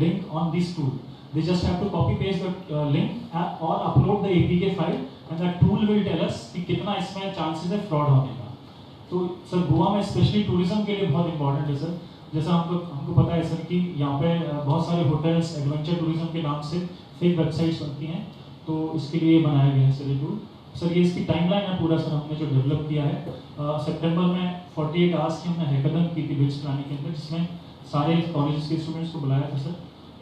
link on this tool. They just have to copy paste the link or upload the APK file, and that tool will tell us कि कितना इसमें chances है fraud होने का. तो sir Goa में specially tourism के लिए बहुत इंपॉर्टेंट है सर. जैसा हमको पता है सर कि यहाँ पे बहुत सारे होटल्स एडवेंचर टूरिज्म के नाम से फेक वेबसाइट्स बनती हैं, तो इसके लिए बनाया गया है सर ये टूल. सर ये इसकी टाइमलाइन है पूरा सर हमने जो डेवलप किया है. सितंबर में 48 आवर्स की हमने हैकाथन की थी बिट्स प्लानिंग के अंदर, जिसमें सारे कॉलेजेस के स्टूडेंट्स को बुलाया था सर.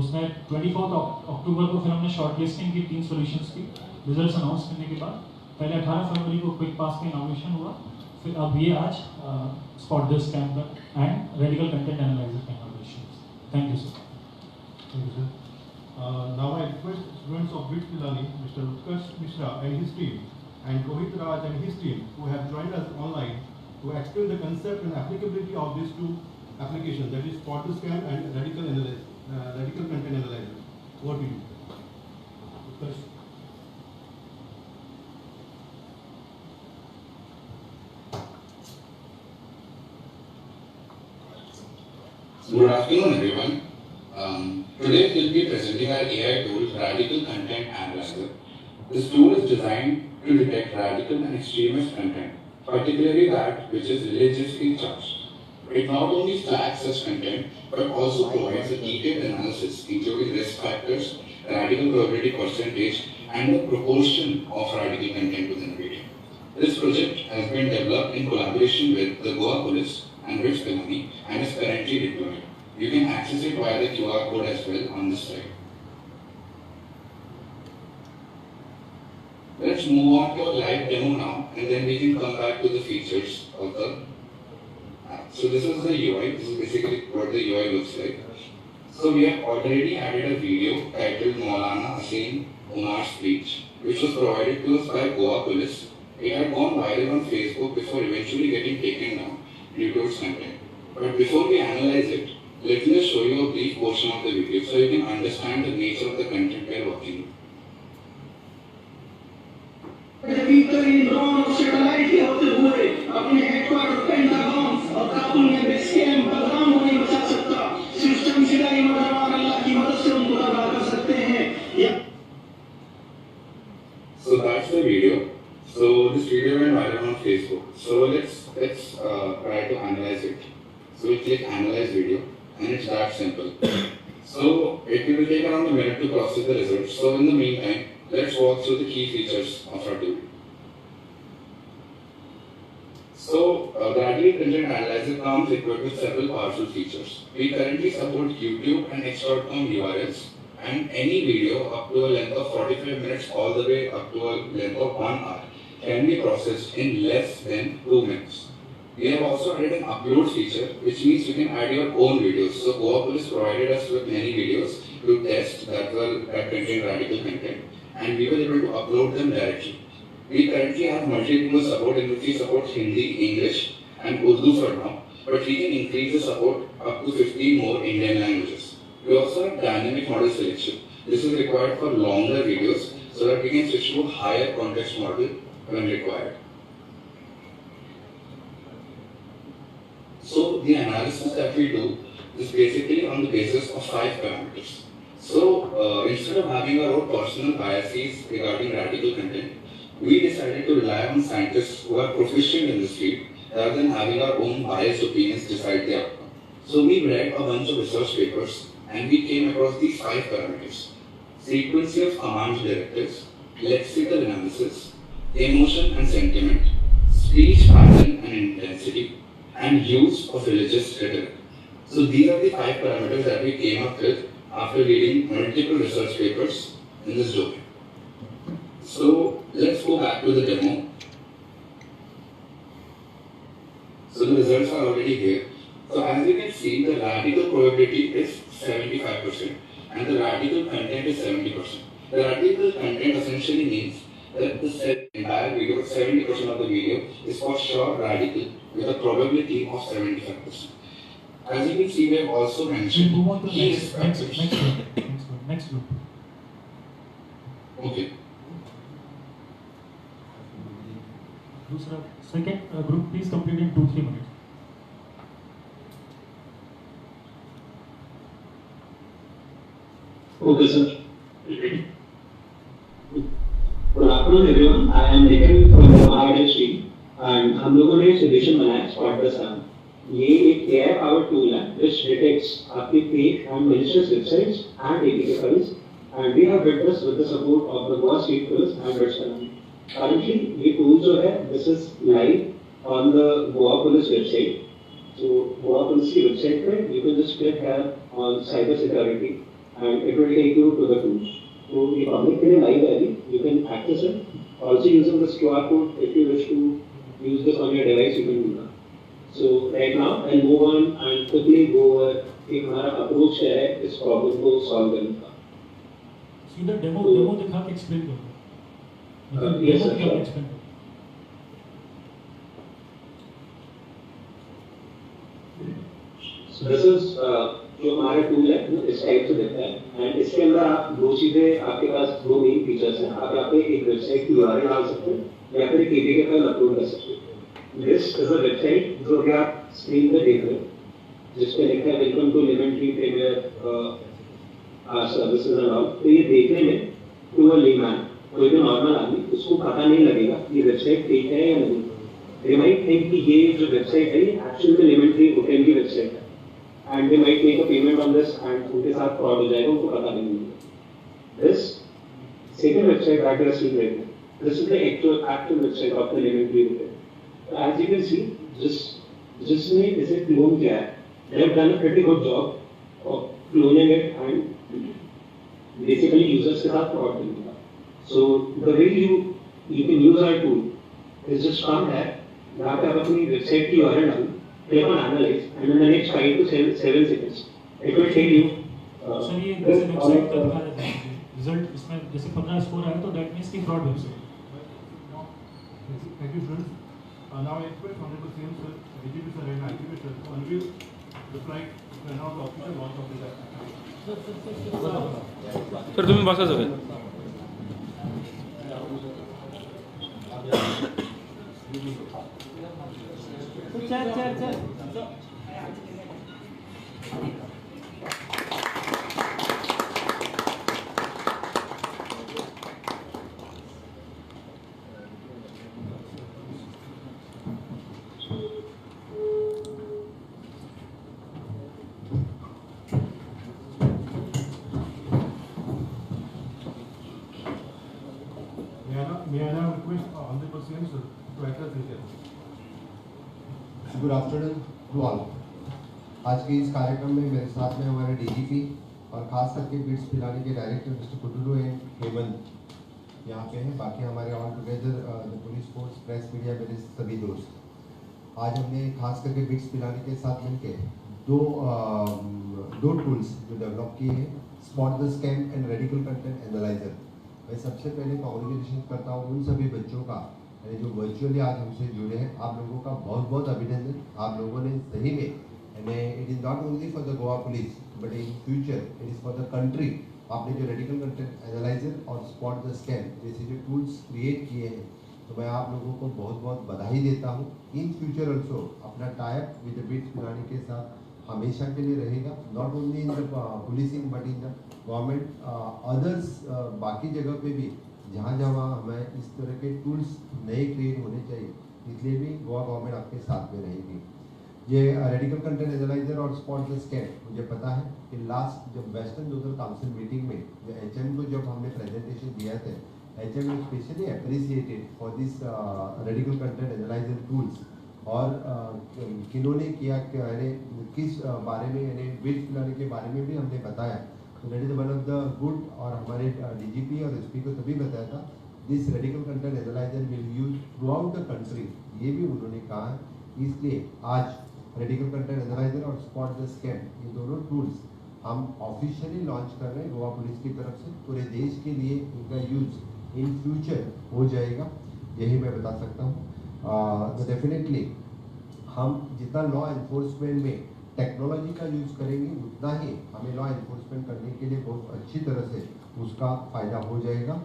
उसमें 24 अक्टूबर को फिर हमने शॉर्ट लिस्टिंग की 3 सॉल्यूशंस की. रिजल्ट्स अनाउंस करने के बाद पहले 18 फरवरी को क्विक पास का इनॉग्रेशन हुआ, फिर अब ये आज spot the scam and radical content analyser का inauguration. Thank you sir. Thank you, sir. Now I request students of BITS Pilani, Mr. Utkarsh Mishra and his team, and Rohit Raj and his team, who have joined us online, to explain the concept and applicability of these two applications, that is Spot the Scam and Radical Content Analyzer. Over to you, Utkarsh. Good afternoon, everyone. Today we'll be presenting our AI tool, Radical Content Analyzer. This tool is designed to detect radical and extremist content, particularly that which is religiously charged. It not only flags such content, but also provides a detailed analysis including risk factors, radical probability percentage, and the proportion of radical content within a video. This project has been developed in collaboration with the Goa Police and BITS Pilani and is currently deployed. You can access it via the QR code as well on this slide. Let's move on to a live demo now, and then we can come back to the features of the app. So this is the UI. This is basically what the UI looks like. So we have already added a video titled Maulana Hussain Umar's speech, which was provided to us by Goa Police. It had gone viral on Facebook before eventually getting taken down due to its content. But before we analyze it, let me just show you a brief portion of the video so you can understand the nature of the content we are working with. So that's the video. So this video went viral on Facebook. So let's try to analyze it. So we click analyze video, and it's that simple. So it will take around a minute to process the results. So in the meantime, let's walk through the key features of our tool. So the Radical Content Analyzer comes equipped with several powerful features. We currently support YouTube and X.com URLs, and any video up to a length of 45 minutes all the way up to a length of 1 hour can be processed in less than 2 minutes. We have also added an upload feature, which means you can add your own videos. So Goa Police provided us with many videos to test that contained radical content, and we were able to upload them directly. We currently have multilingual support in which we support Hindi, English, and Urdu for now, but we can increase the support up to 15 more Indian languages. We also have dynamic model selection. This is required for longer videos so that we can switch to a higher context model when required. So the analysis that we do is basically on the basis of 5 parameters. So instead of having our own personal biases regarding radical content, we decided to rely on scientists who are proficient in this field rather than having our own biased opinions decide the outcome. So we read a bunch of research papers and we came across these 5 parameters: frequency of commands directives, lexical analysis, emotion and sentiment, speech pattern and intensity, and use of religious rhetoric. So these are the 5 parameters that we came up with after reading multiple research papers in this domain. So let's go back to the demo. So the results are already here. So as you can see, the radical probability is 75% and the radical content is 70%. The radical content essentially means that the entire video, 70% of the video is for sure radical with a probability of 75%. As you can see, we have also mentioned Move on to the next group. Okay. Second group, please complete in 2-3 minutes. Okay, sir. Good afternoon, everyone. I am Nikhil from the Maharaja Stream, and हम लोगों ने solution बनाया Spot the Scam. ये एक AI powered tool है which detects आपके fake and malicious websites and APK files, and we have built this with the support of the Goa State Police and Red Star. Currently, ये tool जो है this is live on the Goa Police website. So Goa Police की website पे you can just click here on cyber security and it will take you to the tools. So ये public के लिए live है अभी, you can access it. Also using this QR code, if you wish to use this on your device, you can do that. So right now I'll move on and quickly go over कि हमारा approach क्या है इस problem को solve करने का. सीधा demo दिखा के एक्सप्लेन करो. Yes, sir. एक्सप्लेन करो. So this is जो हमारा टूल है इस टाइप से दिखता है एंड इसके अंदर आप दो चीजें आपके पास दो मेन फीचर्स हैं. आप यहाँ पे एक वेबसाइट की URL डाल सकते हैं या फिर एक APK फाइल अपलोड कर सकते हैं. दिस इज अ वेबसाइट जो कि आप स्क्रीन पे देख रहे हैं जिस पे लिखा है welcome to lemon tree premier services and all. तो ये देखने में टू अ लेमैन कोई भी नॉर्मल आदमी उसको पता नहीं लगेगा ये वेबसाइट फेक है या नहीं. दे माइट थिंक कि ये जो वेबसाइट है ये एक्चुअल में लेमन ट्री होटल की वेबसाइट है and they might make a payment on this and उनके साथ fraud हो जाएगा उनको पता नहीं होगा. This second website that you are seeing right now, this is the actual website of the Lemon Tree Hotel. So as you can see, जिसने इसे clone किया है, they have done a pretty good job of cloning it and basically users के साथ fraud करने का. So the way you can use our tool is just come here, यहाँ पे आप अपनी website की URL डालो. Click on analyze and in the next 5 to 7 seconds it will tell you sir ये जैसे वेबसाइट का दिखा देते हैं रिजल्ट इसमें जैसे 15 स्कोर आया तो दैट मींस की fraud website. Thank you, students. Now I request Honorable CM Sir, DGP Sir and IGP Sir to unveil the flight to announce the official launch of this app. Sir तुम्ही बसा सगळे. चल May I now request Honorable CM Sir to address this here. Good afternoon to all. आज के इस कार्यक्रम में मेरे साथ में हमारे DGP और खास करके बिट्स पिलानी के डायरेक्टर मिस्टर कुटुलू एंड हेमंत यहाँ पे हैं. बाकी हमारे all together the police force press media मेरे सभी दोस्त. आज हमने खास करके बिट्स पिलानी के साथ मिलकर दो टूल्स जो डेवलप किए हैं, spot the scam and radical content analyser. मैं सबसे पहले कॉन्ग्रेचुलेशन करता हूँ उन सभी बच्चों का जो वर्चुअली आज हमसे जुड़े हैं. आप लोगों का बहुत बहुत अभिनंदन. आप लोगों ने सही में it is not only for the Goa police but in future it is for the country. आपने जो रेडिकल कंटेंट एनालाइजर और स्पॉट द स्कैम जैसे जो टूल्स क्रिएट किए हैं तो मैं आप लोगों को बहुत बहुत बधाई देता हूँ. इन फ्यूचर ऑल्सो अपना type with the bits Pilani के साथ हमेशा के लिए रहेगा. Not only in the policing but in the government others बाकी जगह पे भी जहाँ जहाँ हमें इस तरह के टूल्स नए क्रिएट होने चाहिए, इसलिए भी गोवा गवर्नमेंट आपके साथ में रहेगी. ये रेडिकल कंटेंट एनालाइजर और स्पॉट द स्कैम मुझे पता है कि लास्ट जब वेस्टर्न जोनल काउंसिल मीटिंग में जो HM को जब हमने प्रेजेंटेशन दिया था, HM ने specially appreciated for this radical content analyser tools. और किन्होंने किया किस बारे में यानी बिट्स पिलानी के बारे में भी हमने बताया. तो that is one of the good. और हमारे DGP और SP को तभी बताया था this radical content analyser will use through out the country. ये भी उन्होंने कहा है. इसलिए आज रेडिकल कंटेंट एनालाइजर और स्पॉट द स्कैम ये दोनों टूल्स हम ऑफिशियली लॉन्च कर रहे हैं गोवा पुलिस की तरफ से. पूरे देश के लिए इनका यूज इन फ्यूचर हो जाएगा, यही मैं बता सकता हूँ. तो डेफिनेटली हम जितना लॉ एनफोर्समेंट में टेक्नोलॉजी का यूज़ करेंगे उतना ही हमें लॉ एनफोर्समेंट करने के लिए बहुत अच्छी तरह से उसका फ़ायदा हो जाएगा.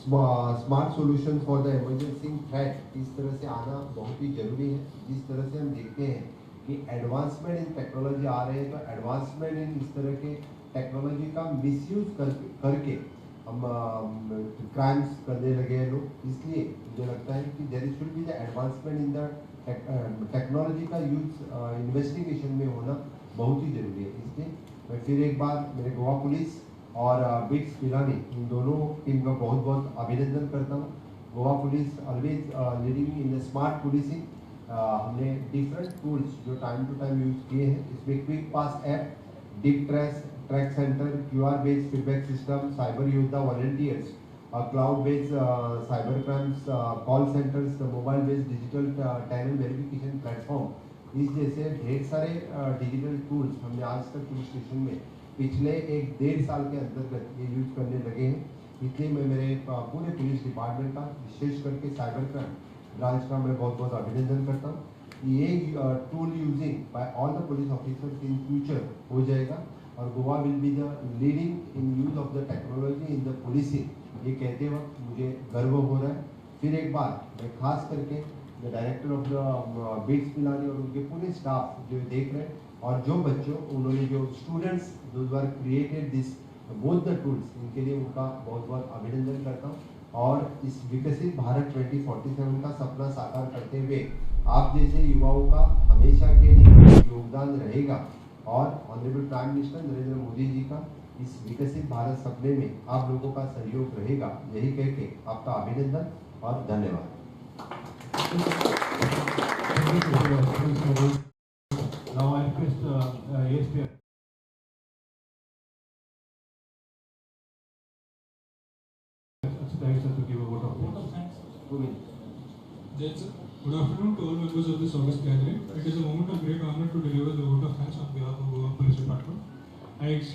Smart solution for the emergency threat इस तरह से आना बहुत ही ज़रूरी है. जिस तरह से हम देखते हैं कि एडवांसमेंट इन टेक्नोलॉजी आ रहे हैं तो एडवांसमेंट इन इस तरह के टेक्नोलॉजी का मिसयूज करके हम क्राइम्स करने लगे हैं लोग। इसलिए मुझे लगता है कि there should be the advancement in the technology का यूज इन्वेस्टिगेशन में होना बहुत ही जरूरी है। इसलिए मैं फिर एक बार मेरे गोवा पुलिस और बिट्स पिलानी इन दोनों टीम का बहुत बहुत अभिनंदन करता हूँ। Goa police always leading in the smart policing. हमने डिफरेंट टूल्स जो टाइम टू टाइम यूज किए हैं, इसमें quick pass app, deep track centre, QR based feedback system, cyber योद्धा volunteers, cloud based cyber crimes call centres, mobile based digital talent verification platform, इस जैसे ढेर सारे डिजिटल टूल्स हमने आज तक पुलिस स्टेशन में पिछले 1-1.5 साल के अंतर्गत ये यूज करने लगे हैं। इसलिए मैं मेरे पूरे पुलिस डिपार्टमेंट का, विशेष करके साइबर क्राइम ब्रांच का मैं बहुत बहुत अभिनंदन करता हूँ। ये tool using by all the police officers in future हो जाएगा और Goa will be the leading in use of the technology in the policing. ये कहते वक्त मुझे गर्व हो रहा है। फिर एक बार मैं खास करके the director of the bits Pilani और उनके पूरे स्टाफ जो देख रहे हैं और जो बच्चों उन्होंने जो students those are created this both the tools, इनके लिए उनका बहुत बहुत अभिनंदन करता हूँ। और इस विकसित भारत 2047 का सपना साकार करते हुए आप जैसे युवाओं का हमेशा के लिए योगदान रहेगा और honourable prime minister Narendra Modi ji का इस विकसित भारत सपने में आप लोगों का सहयोग रहेगा। यही कह के आपका अभिनंदन और धन्यवाद। Now I request ASP to give a vote of thanks. Good afternoon to all members of this august gathering. It is a moment of great honor to deliver the vote of thanks on behalf of Goa Police Department. I